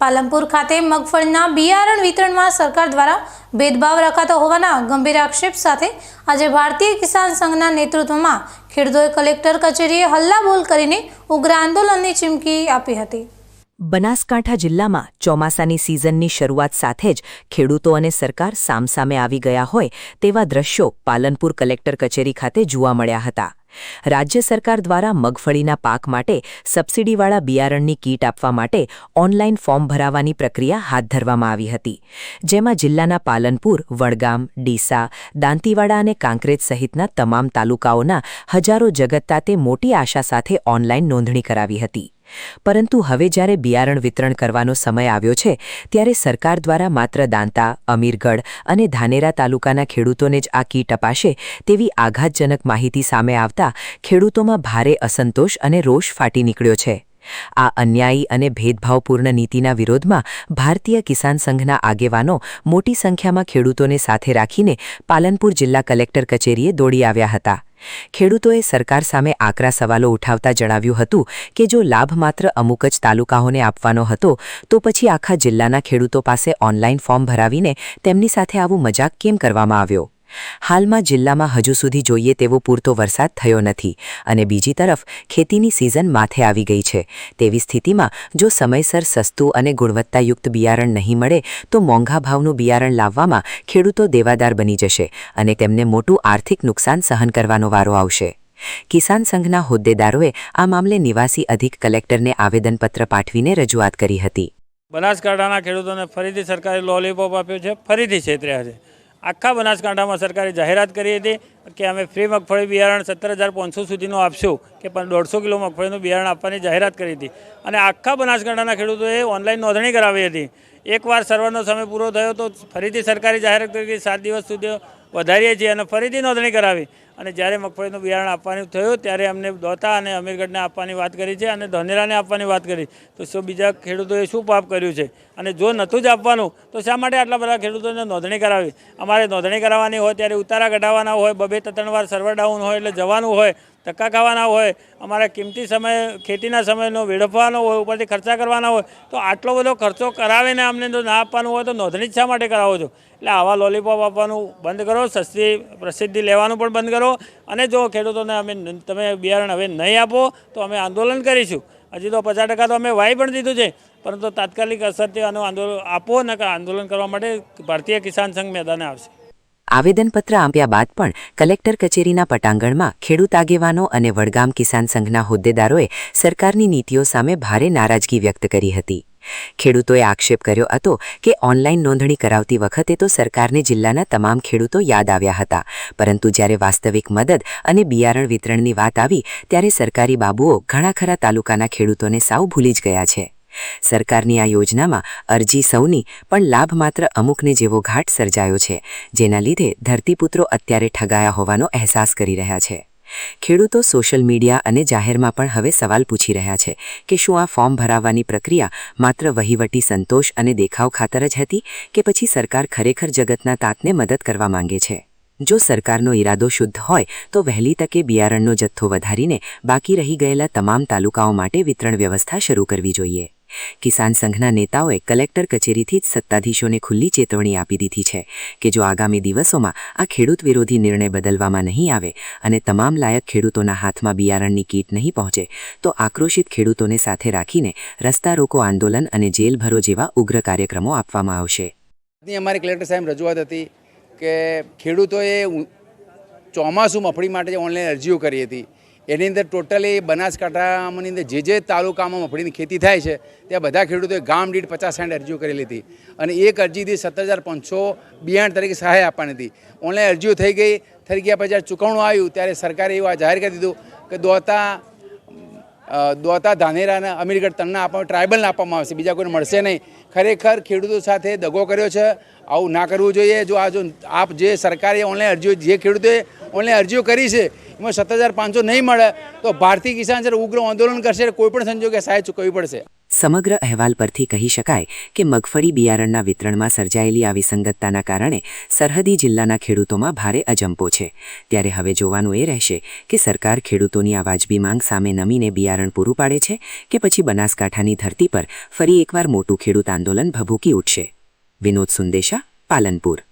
પાલનપુર ખાતે મગફળીના બિયારણ વિતરણમાં સરકાર દ્વારા ભેદભાવ રખાતો હોવાના ગંભીર આક્ષેપ સાથે આજે ભારતીય કિસાન સંઘના નેતૃત્વમાં ખેડૂતોએ કલેક્ટર કચેરીએ હલ્લાબોલ કરીને ઉગ્ર આંદોલનની ચીમકી આપી હતી। બનાસકાંઠા જિલ્લામાં ચોમાસાની સિઝનની શરૂઆત સાથે જ ખેડૂતો અને સરકાર સામસામે આવી ગયા હોય તેવા દ્રશ્યો પાલનપુર કલેક્ટર કચેરી ખાતે જોવા મળ્યા હતા। રાજ્ય સરકાર દ્વારા મગફળીના પાક માટે સબસિડીવાળા બિયારણની કીટ આપવા માટે ઓનલાઈન ફોર્મ ભરાવાની પ્રક્રિયા હાથ ધરવામાં આવી હતી, જેમાં જિલ્લાના પાલનપુર, વડગામ, ડીસા, દાંતીવાડા અને કાંકરેજ સહિતના તમામ તાલુકાઓના હજારો જગતતાતે મોટી આશા સાથે ઓનલાઈન નોંધણી કરાવી હતી। પરંતુ હવે જ્યારે બિયારણ વિતરણ કરવાનો સમય આવ્યો છે ત્યારે સરકાર દ્વારા માત્ર દાંતા, અમીરગઢ અને ધાનેરા તાલુકાના ખેડૂતોને જ આ કીટ અપાશે તેવી આઘાતજનક માહિતી સામે આવતા ખેડૂતોમાં ભારે અસંતોષ અને રોષ ફાટી નીકળ્યો છે। આ અન્યાયી અને ભેદભાવપૂર્ણ નીતિના વિરોધમાં ભારતીય કિસાન સંઘના આગેવાનો મોટી સંખ્યામાં ખેડૂતોને સાથે રાખીને પાલનપુર જિલ્લા કલેક્ટર કચેરીએ દોડી આવ્યા હતા। ખેડૂતોએ સરકાર સામે આકરા સવાલો ઉઠાવતા જણાવ્યું હતું કે જો લાભ માત્ર અમુક જ તાલુકાઓને આપવાનો હતો તો પછી આખા જિલ્લાના ખેડૂતો પાસે ઓનલાઈન ફોર્મ ભરાવીને તેમની સાથે આવું મજાક કેમ કરવામાં આવ્યો। હાલમાં જિલ્લામાં હજુ સુધી જોઈએ તેવો પૂરતો વરસાદ થયો નથી અને બીજી તરફ ખેતીની સિઝન માથે આવી ગઈ છે। તેવી સ્થિતિમાં જો સમયસર સસ્તું અને ગુણવત્તાયુક્ત બિયારણ નહીં મળે તો મોંઘા ભાવનું બિયારણ લાવવામાં ખેડૂતો દેવાદાર બની જશે અને તેમને મોટું આર્થિક નુકસાન સહન કરવાનો વારો આવશે। કિસાન સંઘના હોદ્દેદારોએ આ મામલે નિવાસી અધિક કલેક્ટરને આવેદનપત્ર પાઠવીને રજૂઆત કરી હતી। બનાસકાંઠાના ખેડૂતોને ફરીથી સરકારે લોલીપોપ આપ્યો છે, ફરીથી છેતર્યા છે। આખા બનાસકાંઠામાં સરકારે જાહેરાત કરી હતી કે અમે ફ્રી મગફળી બિયારણ 17,500 સુધીનું આપશું કે પણ 150 કિલો મગફળીનું બિયારણ આપવાની જાહેરાત કરી હતી અને આખા બનાસકાંઠાના ખેડૂતોએ ઓનલાઈન નોંધણી કરાવી હતી। એકવાર સર્વરનો સમય પૂરો થયો તો ફરીથી સરકારે જાહેરાત કરી કે 7 દિવસ સુધી વધારીએ છીએ અને ફરીથી નોંધણી કરાવી અને જ્યારે મગફળીનું બિયારણ આપવાનું થયું ત્યારે અમને દોતા અને અમીરગઢને આપવાની વાત કરી છે અને ધાનેરાને આપવાની વાત કરી તો શું બીજા ખેડૂતોએ શું પાપ કર્યું છે અને જો નહોતું જ આપવાનું તો શા માટે આટલા બધા ખેડૂતોને નોંધણી કરાવી? અમારે નોંધણી કરાવવાની હોય ત્યારે ઉતારા કઢાવવાના હોય, 2-3 વાર સર્વર ડાઉન હોય એટલે જવાનું હોય, ધક્કા ખાવાના હોય, અમારા કિંમતી સમય ખેતીના સમયનો વેડફવાનો હોય, ઉપરથી ખર્ચા કરવાના હોય તો આટલો બધો ખર્ચો કરાવીને અમને જો ના આપવાનું હોય તો નોંધણી જ શા માટે કરાવો છો? એટલે આવા લોલીપોપ આપવાનું બંધ કરો, સસ્તી પ્રસિદ્ધિ લેવાનું પણ બંધ કરો અને જો ખેડૂતોને તમે બિયારણ હવે નહીં આપો તો અમે આંદોલન કરીશું। હજી તો 50% તો અમે વાઈ પણ દીધું છે, પરંતુ તાત્કાલિક અસરથી આનું આંદોલન આપો ને આંદોલન કરવા માટે ભારતીય કિસાન સંઘ મેદાને આવશે। આવેદનપત્ર આપ્યા બાદ પણ કલેક્ટર કચેરીના પટાંગણમાં ખેડૂત આગેવાનો અને વડગામ કિસાન સંઘના હોદ્દેદારોએ સરકારની નીતિઓ સામે ભારે નારાજગી વ્યક્ત કરી હતી। ખેડૂતોએ આક્ષેપ કર્યો હતો કે ઓનલાઈન નોંધણી કરાવતી વખતે તો સરકારને જિલ્લાના તમામ ખેડૂતો યાદ આવ્યા હતા, પરંતુ જ્યારે વાસ્તવિક મદદ અને બિયારણ વિતરણની વાત આવી ત્યારે સરકારી બાબુઓ ઘણા ખરા તાલુકાના ખેડૂતોને સાવ ભૂલી જ ગયા છે। સરકારની આ યોજનામાં અરજી સૌની પણ લાભ માત્ર અમુકને જેવો ઘાટ સર્જાયો છે, જેના લીધે ધરતીપુત્રો અત્યારે ઠગાયા હોવાનો અહેસાસ કરી રહ્યા છે। ખેડૂતો સોશિયલ મીડિયા અને જાહેરમાં પણ હવે સવાલ પૂછી રહ્યા છે કે શું આ ફોર્મ ભરાવવાની પ્રક્રિયા માત્ર વહીવટી સંતોષ અને દેખાવ ખાતર જ હતી કે પછી સરકાર ખરેખર જગતના તાતને મદદ કરવા માંગે છે? જો સરકારનો ઈરાદો શુદ્ધ હોય તો વહેલી તકે બિયારણનો જથ્થો વધારીને બાકી રહી ગયેલા તમામ તાલુકાઓ માટે વિતરણ વ્યવસ્થા શરૂ કરવી જોઈએ। કિસાન સંઘના નેતાઓએ કલેક્ટર કચેરીથી જ સત્તાધીશોને ખુલ્લી ચેતવણી આપી દીધી છે કે જો આગામી દિવસોમાં આ ખેડૂત વિરોધી નિર્ણય બદલવામાં નહીં આવે અને તમામ લાયક ખેડૂતોના હાથમાં બિયારણની કીટ નહીં પહોંચે તો આક્રોશિત ખેડૂતોને સાથે રાખીને રસ્તા રોકો આંદોલન અને જેલ ભરો જેવા ઉગ્ર કાર્યક્રમો આપવામાં આવશે। અમારી કલેક્ટર સાહેબ રજૂઆત હતી કે ખેડૂતોએ ચોમાસું મગફળી માટે ઓનલાઈન અરજીઓ કરી હતી, એની અંદર ટોટલી બનાસકાંઠાની અંદર જે તાલુકામાં મગફળીની ખેતી થાય છે ત્યાં બધા ખેડૂતોએ ગામ દીઠ 50-60 અરજીઓ કરેલી હતી અને એક અરજીથી 17,500 બિયારણ તરીકે સહાય આપવાની હતી। ઓનલાઈન અરજીઓ થઈ ગયા પછી જ્યારે ચૂકવણું આવ્યું ત્યારે સરકારે એવું જાહેર કરી દીધું કે દોતા, ધાનેરા અને અમીરગઢ તણના આપવામાં ટ્રાઇબલને આપવામાં આવશે, બીજા કોઈને મળશે નહીં। ખરેખર ખેડૂતો સાથે દગો કર્યો છે, આવું ના કરવું જોઈએ। જો આપ જે સરકારે ઓનલાઈન અરજીઓ જે ખેડૂતોએ ઓનલાઈન અરજીઓ કરી છે એમાં 17,500 નહીં મળે તો ભારતીય કિસાન ઉગ્ર આંદોલન કરશે, કોઈપણ સંજોગે સહાય ચૂકવવી પડશે। સમગ્ર અહેવાલ પરથી કહી શકાય કે મગફળી બિયારણના વિતરણમાં સર્જાયેલી આ વિસંગતતાના કારણે સરહદી જિલ્લાના ખેડૂતોમાં ભારે અજંપો છે. ત્યારે હવે જોવાનું એ રહેશે કે સરકાર ખેડૂતોની આ વાજબી માંગ સામે નમીને બિયારણ પૂરું પાડે છે કે પછી બનાસકાંઠાની ધરતી પર ફરી એકવાર મોટું ખેડૂત આંદોલન ભભૂકી ઉઠશે. વિનોદ સુંદેશા, પાલનપુર.